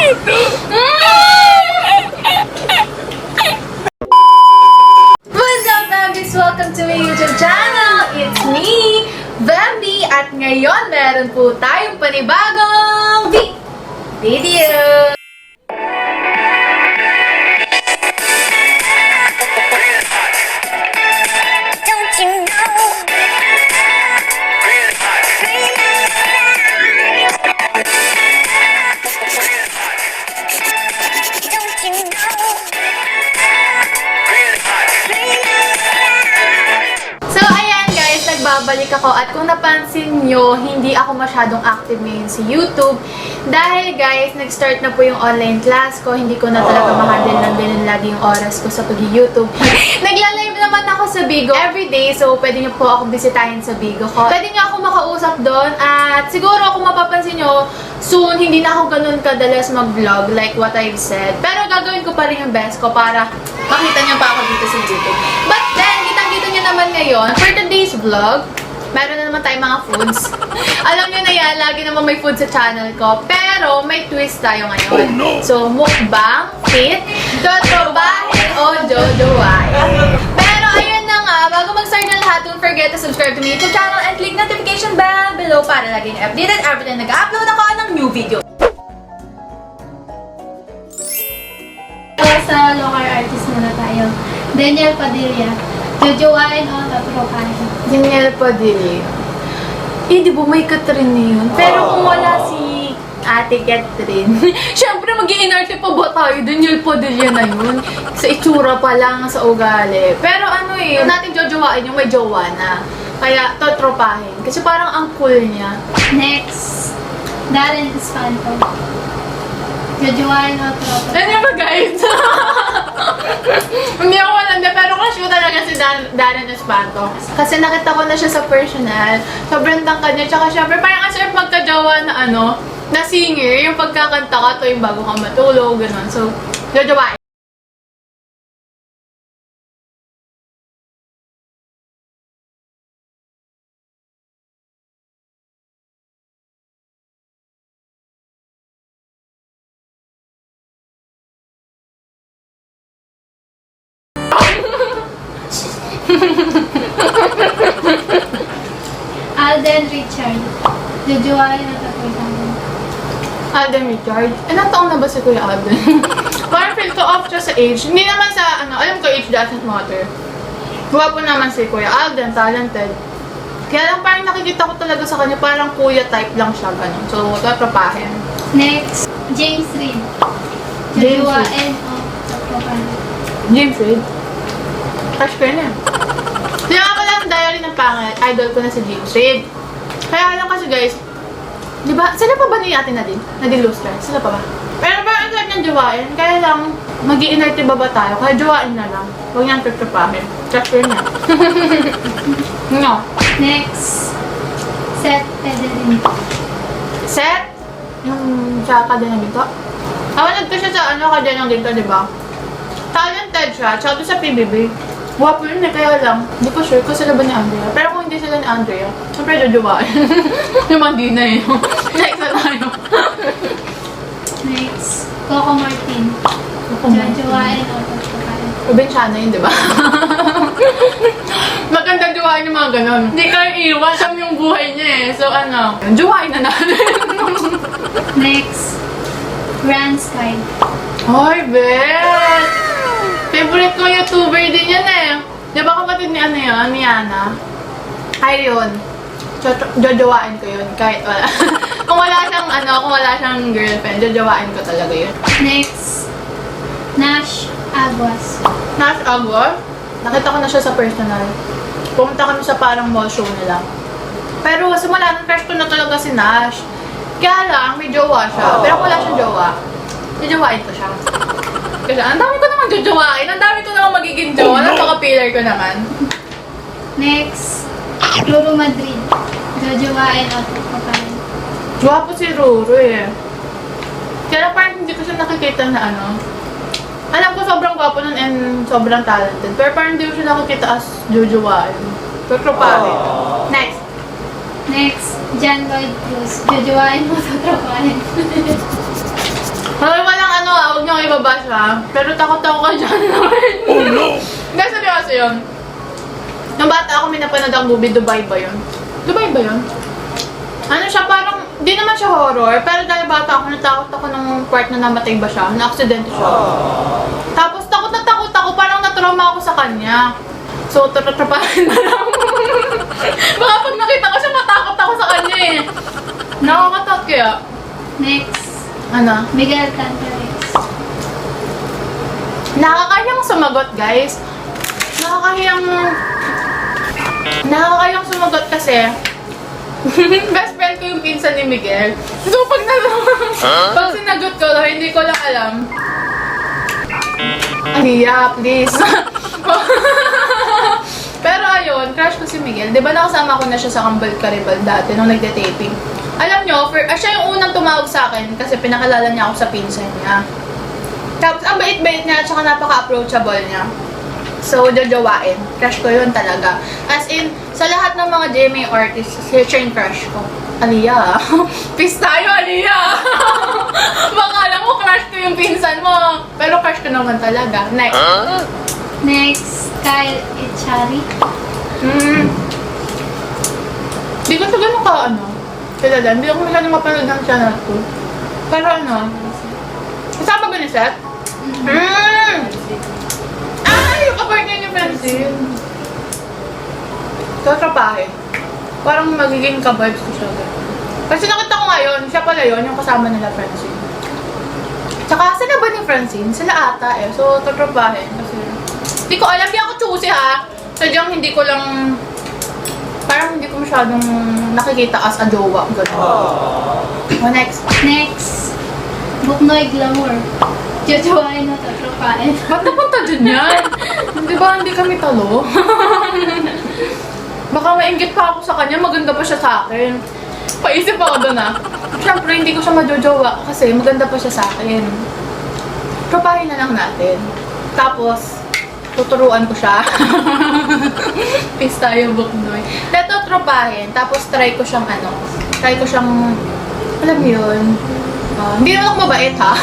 What's up, Bambies? Welcome to my YouTube channel. It's me, Bambi, at ngayon meron po tayong panibagong video. Babalik ako at kung napansin nyo, hindi ako masyadong active ngayon sa YouTube dahil guys, nag-start na po yung online class ko, hindi ko na talaga ma-handle ng ganun lagi yung oras ko sa pag-YouTube. Nagla-live naman ako sa Bigo everyday, so pwede nyo po ako bisitahin sa Bigo ko. Pwede nyo ako makausap doon at siguro kung mapapansin nyo, soon hindi na ako ganun kadalas mag-vlog like what I've said. Pero gagawin ko pa rin yung best ko para makita nyo pa ako dito sa YouTube. But then, kitang-kita nyo naman ngayon, for today's vlog, meron na naman tayong mga foods. Alam nyo na yan, lagi naman may food sa channel ko. Pero may twist tayo ngayon. Oh, no. So, mukbang, fit, totrobahe, o jojowahe. Pero ayun na nga, bago mag-start na lahat, don't forget to subscribe to my YouTube channel and click notification bell below para laging updated every time nag-upload ako ng new video. Sa local artist muna tayo. Daniel Padilla. Jojowain o totropahin. Daniel Padilla. Eh, di ba may Catherine na yun? Pero kung wala si Ate Catherine, syempre mag-iinarte pa ba tayo? Daniel Padilla na yun. Sa itsura pa lang, sa ugali. Pero ano eh, natin jojowain yung may jowa na. Kaya totropahin. Kasi parang ang cool niya. Next, Darren Espanto. Jojowain o totropahin. Ano ba guys? Hindi ako malanda, pero crush ko talaga si Darren Espanto. Kasi nakita ko na siya sa personal. Sobrang tangkad niya. Tsaka syempre, parang as if magkajawa na na singer. Yung pagkakanta ka tuwing bago kang matulog, gano'n. So, jojowain. Alden Richard. Jojowain o totropahin. Alden Richard. Ilang taon na ba si Kuya Alden? Parang feel ko off siya sa age. Hindi naman sa, alam ko age doesn't matter. Guwapo naman si Kuya Alden, talented. Kaya lang parang nakikita ko talaga sa kanya, parang kuya type lang siya, gano'n. So, totropahin. Next, James Reid. Jojowain o totropahin. James Reid. Crush ko yun eh. Di nga pala sa Diary ng Pangit, idol ko na si James Reid. Kaya lang kasi guys, di ba, sila pa ba ni Ate Nadine? Nadine Lustre? Sila pa ba? Pero parang ang sarap niyang jowain, kaya lang, mag-i-inerte ba tayo? Kaya jowain na lang. Huwag niyang tutupahin. Crush ko yun eh. No. Next, Seth Pederin. Seth? Yung sa Kadya ng Ginto? Kawanag ko siya sa Kadya ng Ginto, di ba? Talented siya, tsaka doon sa PBB. Wapo yun eh, kaya lang. Hindi ko sure kung sila ba ni Andrea. Pero kung hindi sila ni Andrea, syempre jojowain. Yung hindi na eh. Next na tayo. Next, Coco Martin. Jojowain o totropahin. Probensyana yun, di ba? Magandang jowain yung mga ganon. Hindi ka iiwan, siya yung buhay niya eh. So jowain na natin. Next, Grand Sky. Hoy, Bet! Favorite ko YouTuber din yan eh. Di ba kapatid ni ni Ana? Ayun. Jojowain ko yun. Kahit wala. kung wala siyang girlfriend, jojowain ko talaga yun. Next, Nash Aguas. Nash Agor, nakita ko na siya sa personal. Pumunta kami sa parang mall show nila. Pero simula nung crush ko na talaga si Nash. Kaya lang, may jowa siya. Pero kung wala siyang jowa, jojowain ko siya. Kasi ang dami ko naman jojowain. Ang dami ko naman magiging jowa. Napaka-pillar ko naman. Next, Ruru Madrid. Jojowain o totropahin. Gwapo si Ruru eh. Kaya parang hindi ko siya nakikita na alam ko sobrang gwapo nun and sobrang talented. Pero parang hindi ko siya nakikita as jojowain. Totropahin. Next. Next, John Lloyd Cruz. Jojowain mo totropahin. Walang ano huwag niyong ibabasa. Pero takot ako ka dyan. Oh no! Hindi, seryoso yun. Nung bata ako, may napanood ang movie, Dubai ba yun? Dubai ba yun? Ano siya, parang, di naman siya horror, pero dahil bata ako, natakot ako nung part na namatay ba siya, na-aksidente siya. Tapos takot na takot ako, parang natrauma ako sa kanya. So, tatrapahin na lang. Baka pag nakita ko siya, matakot ako sa kanya eh. Nakakatakot kaya. Next. Ano? Miguel Cantares. Nakakayang sumagot, guys. Nakakayang sumagot kasi best friend ko yung pinsan ni Miguel. So, pag sinagot ko, hindi ko lang alam. Aliyah, please. Pero ayun, crush ko si Miguel. Di ba nakasama ko na siya sa Kambal Karibal dati nung nagde-taping? Alam nyo, siya yung unang tumawag sa akin kasi pinakalala niya ako sa pinsan niya. Tapos, ang bait-bait niya at saka napaka-approachable niya. So, jojowain. Crush ko yun talaga. As in, sa lahat ng mga GMA artists, siya yung crush ko. Aliyah. Peace tayo, Aliyah! Baka alam mo, crush ko yung pinsan mo. Pero crush ko naman talaga. Next. Next, Kyle Echari. Di ko ito ganun ka, kilala. Hindi ako masyadong mapanood ng channel ko. Pero kasama ba ni Seth? Yung kapartner niya, Francine. Tatrapahin. Parang magiging ka-vibes ko siya. Kasi nakita ko ngayon, siya pala yun, yung kasama nila, Francine. Tsaka, sila ba ni Francine? Sila ata eh. So, tatrapahin. Kasi, hindi ko alam, hindi ako choosy ha. Sadyang hindi ko lang, parang hindi ko masyadong nakikita as a jowa. Ganun. Next. Next, Buknoy Glamour. Jojowain na tatrapahin. Ba't napunta dun yan? Di ba hindi kami talo? Baka mainggit pa ako sa kanya, maganda pa siya sa akin. Paisip ako dun Siyempre, hindi ko siya majojowa kasi maganda pa siya sa akin. Tropahin na lang natin. Tapos, tuturuan ko siya. Peace tayo, Buknoy. Leto tropahin, tapos try ko siyang alam mo yun, hindi naman ako mabait ha.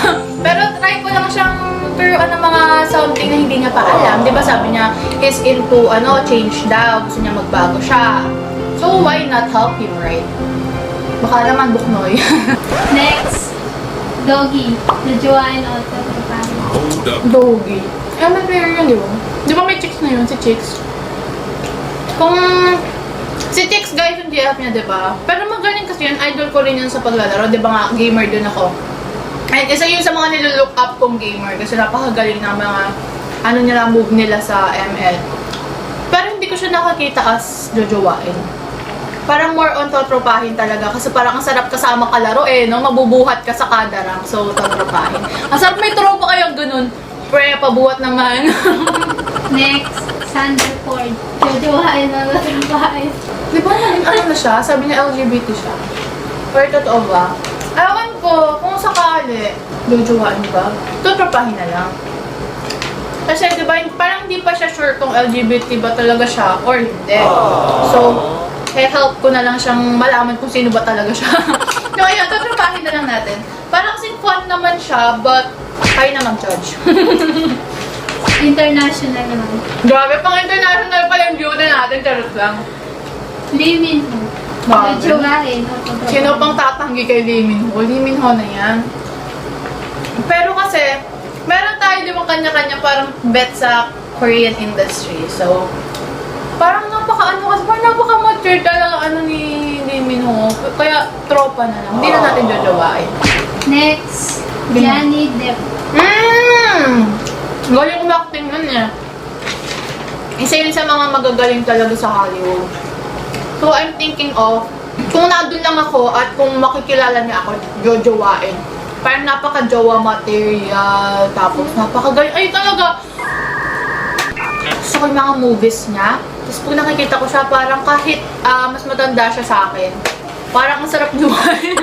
Pero try ko lang siyang turuan ng mga something na hindi niya pa alam. Di ba sabi niya, he's into change daw. Gusto niya magbago siya. So why not help him, right? Baka naman Buknoy. Next, Doggy. Jojowain o tatrapahin. Doggy. May player yun, di ba? Di ba may chicks na yun? Si Chicks. Kung si Chicks, guys, yung GF niya, di ba? Pero magaling kasi yun. Idol ko rin yun sa paglalaro. Di ba nga, gamer din ako. And isa yun sa mga nilolook up kong gamer. Kasi napakagaling na mga nila, move nila sa ML. Pero hindi ko siya nakakita as jojowain. Parang more on totropahin talaga. Kasi parang ang sarap kasama kalaro no? Mabubuhat ka sa kada rank. So, totropahin. Ang sarap may tropa kayong ganun. Pre, pabuhat naman. Next, Sander Ford. Jojowain na tatrapahin. Di ba na siya? Sabi niya LGBT siya. Or totoo ba? Ewan ko, kung sakali, jojowain ba? Tutropahin na lang. Kasi di ba, parang hindi pa siya sure kung LGBT ba talaga siya or hindi. So, help ko na lang siyang malaman kung sino ba talaga siya. So, ayun, tutropahin na lang natin. Parang kasing fun naman siya, but kayo na mag-judge. International naman. Grabe, pang international pala yung beauty natin, charot lang. Lee Min Ho. Bakit? Jojowain o tatrapahin. Sino pang tatanggi kay Lee Min Ho? Lee Min Ho na yan. Pero kasi, meron tayo di ba kanya-kanya parang bet sa Korean industry. So, parang parang napaka-mature talaga ni Lee Min Ho. Kaya tropa na lang. Hindi na natin jojowain. Next, Johnny Depp. Galing umakting nun eh. Isa yun sa mga magagaling talaga sa Hollywood. So, I'm thinking of, kung nandun lang ako at kung makikilala niya ako, jojowain. Parang napaka-jowa material, tapos napakagaling. Ay, talaga! Gusto ko yung mga movies niya. Tapos pag nakikita ko siya, parang kahit mas matanda siya sa akin, parang ang sarap jowain.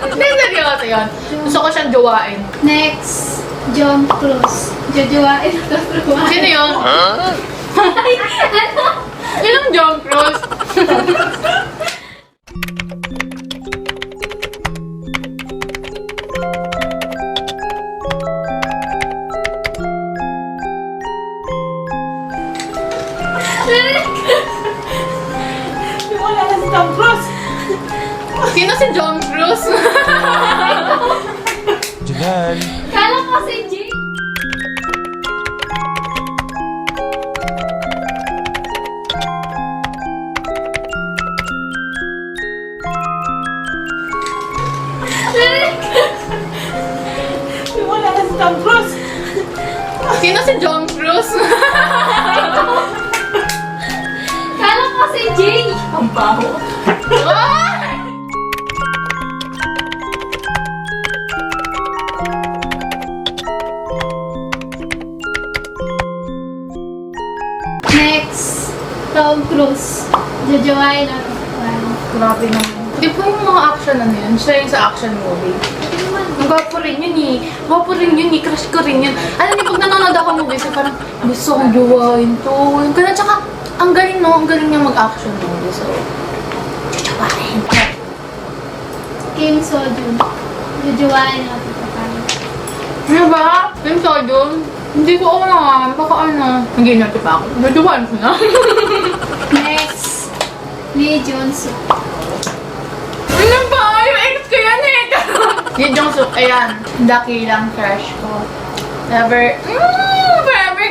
Hindi, seryoso yun. Gusto ko siyang jowain. Next, John Cruz. Jojowain o tatrapahin. Sino yun? Ano? Yun ang John Cruz. Cruise. Janelle. Kala ko si Jay. Wala na si Tom Cruise. Sino si John Cruise? Kala ko si Jay. Ang baho. Ah! Next, Tom Cruise. Jojowain o tatapuan. Grabe naman. Di ba yung mga action ano yun? Siya yung sa action movie. Ang gwapo rin yun eh. Gwapo rin yun eh. Crush ko rin yun. Alam niyo, pag nanonood ako ng movies, parang gusto kong jowain to. Yung ganun. Tsaka, ang galing no? Ang galing niya mag-action movie. So, jowain. Kim Soo-jun. Jojowain o tatapuan. Ano ba? Yung Soo-jun? Hindi ko alam. Baka ano. Hindi na pa ako. Jowain ko na. Next, Lee Jun-suk. Ano ba? Yung ex ko yan eh. Yung Jung-suk, ayan. Dakilang crush ko. Forever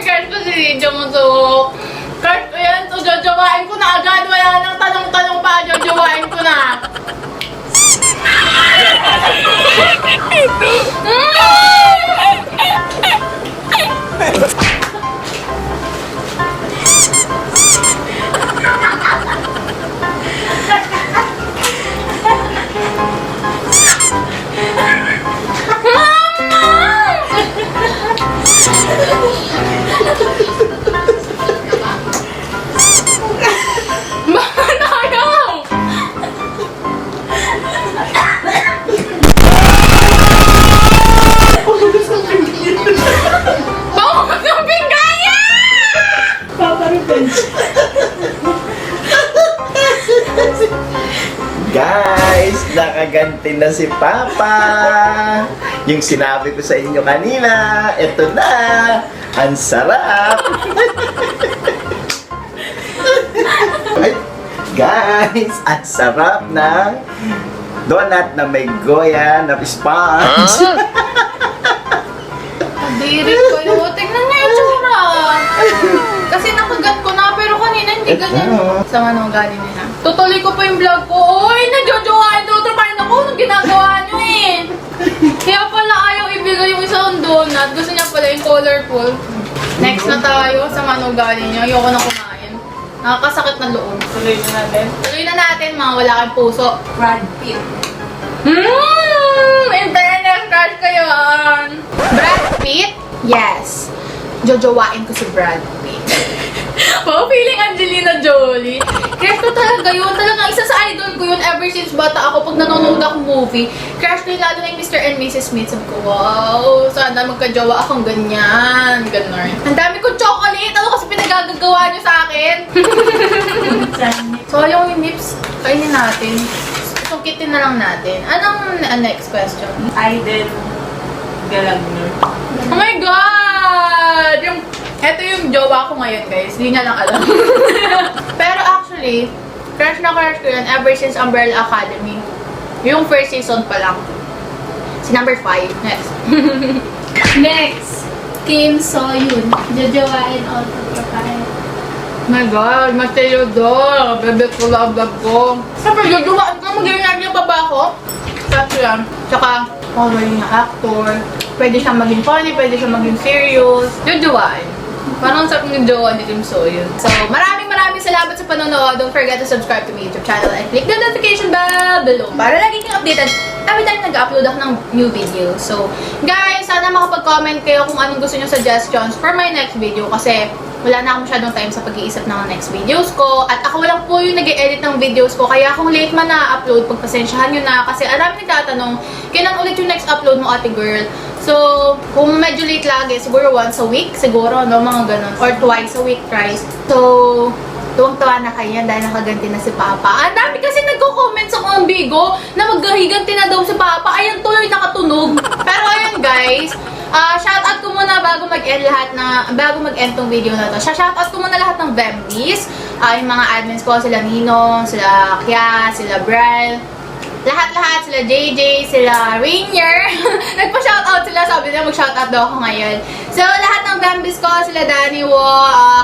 crush ko si Lee Jung-suk. Crush ko yan. So, jojowain ko na agad. Wala nang tanong-tanong pa. Jojowain ko na. Bakit ayaw? Pahugas ng pinggaya! Papa Revenge. Guys, nakaganti na si Papa. Yung sinabi ko sa inyo kanina, eto na. Ang sarap. Ay, guys, ang sarap ng donut na may goya na sponge. Dirit ko yung tingnan niya yung tsura. Kasi nakagat ko na, pero kanina hindi ganyan. Sa manong galing nila. Tutuloy ko pa yung vlog ko. Uy, nagjojowain daw. Trapahin ako nung ginagawa niyo eh. Kaya pala ayaw ibigay yung isang donut. Gusto niya pala yung colorful. Next na tayo sa manong galing niya. Ayoko na kumain. Nakakasakit na loob. Tuloy na natin. Tuloy na natin, mga wala kang puso. Brad Pitt. Internet crush ko yun! Brad Pitt? Yes. Jojowain ko si Brad Pitt. Oh, feeling Angelina Jolie. Crush ko talaga yun. Talagang isa sa idol ko yun ever since bata ako. Pag nanonood ako movie, crush ko yun lalo na yung Mr. and Mrs. Smith. Sabi ko, wow, sana magka-jowa akong ganyan. Ganon. Ang dami kong chocolate. Ano kasi pinagagagawa niyo sa akin? So, yung nips, kainin natin. Sukitin na lang natin. Anong next question? Aiden Galagner. Oh my God! Ito yung jowa ko ngayon, guys. Hindi niya lang alam. Pero actually, crush na crush ko yun ever since Umbrella Academy. Yung first season pa lang. Si number 5. Next. Next, Kim Soo-yoon. Jojowain o tatapuan. Oh my God, Mateo Dor. Bebe ko lang vlog ko. Siyempre, jojowain ko. Mag-iinag niya pa ba ako? Kasi yan. Tsaka, magaling na actor. Pwede siyang maging funny, pwede siyang maging serious. Jojowain. Parang sa yung jowa ni Kim Soo-yoon. So, maraming salamat sa panonood. Don't forget to subscribe to my YouTube channel and click the notification bell below para lagi kang updated every time nag-upload ako ng new video. So, guys, sana makapag-comment kayo kung anong gusto nyo suggestions for my next video kasi wala na ako masyadong time sa pag-iisip ng next videos ko. At ako lang po yung nag-edit ng videos ko. Kaya kung late man na-upload, pagpasensyahan nyo na. Kasi alam nagtatanong, kailan ulit yung next upload mo, ate girl? So, kung medyo late lagi, siguro once a week, siguro, no, mga ganun. Or twice a week, thrice. So, tuwang-tuwa na kayo dahil nakaganti na si Papa. Ang dami kasi nagko-comment sa kong bigo na maghiganti na daw si Papa. Ayan, tuloy nakatunog. Pero ayun, guys, shoutout ko muna bago mag-end tong video na to. Shoutout ko muna lahat ng Vembis. Yung mga admins ko, sila Nino, sila Kya, sila Bral, lahat-lahat, sila JJ, sila Rainier. Nagpa-shoutout sila, sabi nila mag-shoutout daw ako ngayon. So, lahat ng Bambis ko, sila Danny Wo,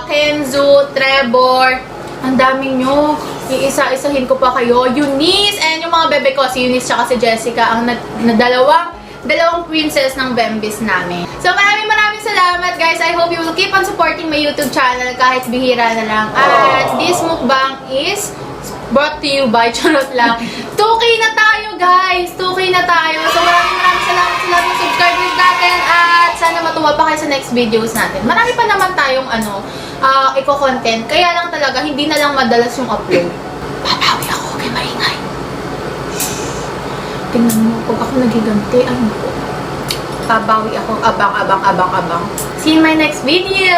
Kenzo, Trevor, ang dami nyo. Iisa-isahin ko pa kayo. Eunice, and yung mga bebe ko, si Eunice tsaka si Jessica, ang dalawang princess ng Bambis namin. So, maraming salamat, guys. I hope you will keep on supporting my YouTube channel kahit bihira na lang. At this mukbang is brought to you by Charot lang. 2K na tayo, guys! 2K na tayo. So, maraming salamat sa lahat ng subscribers natin at sana matuwa pa kayo sa next videos natin. Marami pa naman tayong eco-content. Kaya lang talaga, hindi na lang madalas yung upload. Babawi ako, kay maingay. Tingnan mo, pag ako nagiganti, babawi ako, abang. See you in my next video!